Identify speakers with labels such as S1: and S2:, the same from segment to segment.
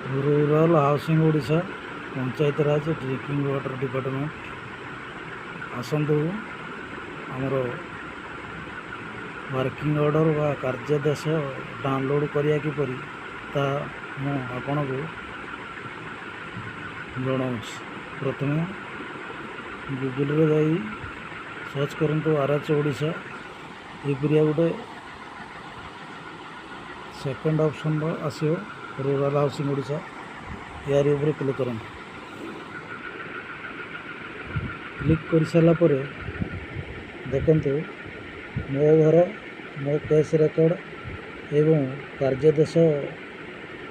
S1: Rural housing Odisha panchayat राज drinking water department आसतु आमर working order व कार्यादेश download करिया किपरि ता मु आपण को जनाऊँ। प्रथमे गूगल रे जाई सर्च करंतु RH ओडिशा एपरिया गोटे सेकंड ऑप्शन आसो रूरल हाउसिंग ओडिशा यार ऊपर क्लिक करूँ। क्लिक कर सारा पर देखंतु मो घर मो केस रेकर्ड एवं कार्यादेश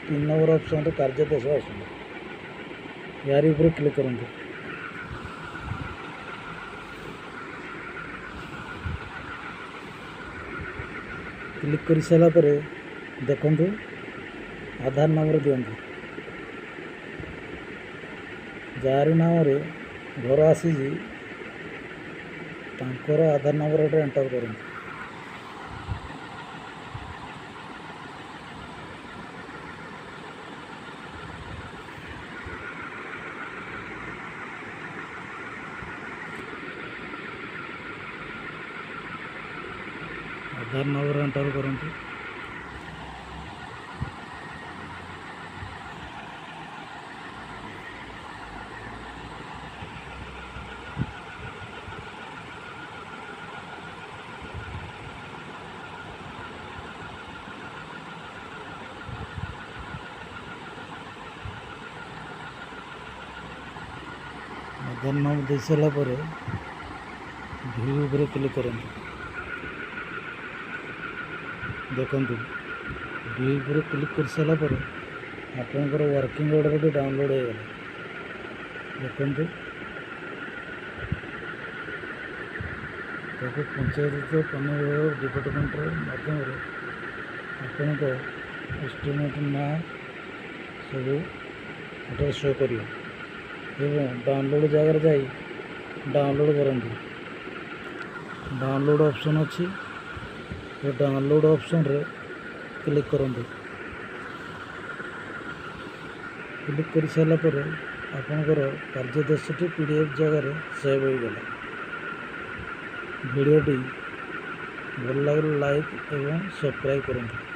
S1: 3 नंबर ऑप्शन तो कार्यादेश आस यार ऊपर क्लिक करूँ। क्लिक कर सारा पर देखंतु आधार नंबर दियंतु जार नाम रे घर आसी तांकर आधार नंबर गोटे एंटर करूँ। आधार नंबर एंटर करूँ। आधार नंबर दे सारा पर व्यू ऊपर क्लिक करूँ। देखंतु व्यू ऊपर क्लिक कर सारा पर आपनकर वर्किंग ऑर्डर भी डाउनलोड हो गला। देखंतु ताको पंचायत पानी डिपार्टमेंट माध्यम आपण को एस्टिमेट ना सब गोटे शो कर डाउनलोड जगह जाई डाउनलोड करंतु। डाउनलोड ऑप्शन अच्छी ये डाउनलोड ऑप्शन रे क्लिक करंतु। क्लिक कर सारा पर आपनकर कार्यादेश PDF जगह सेव हो गला। वीडियोटी भल लगे लाइक एवं सब्सक्राइब करंतु।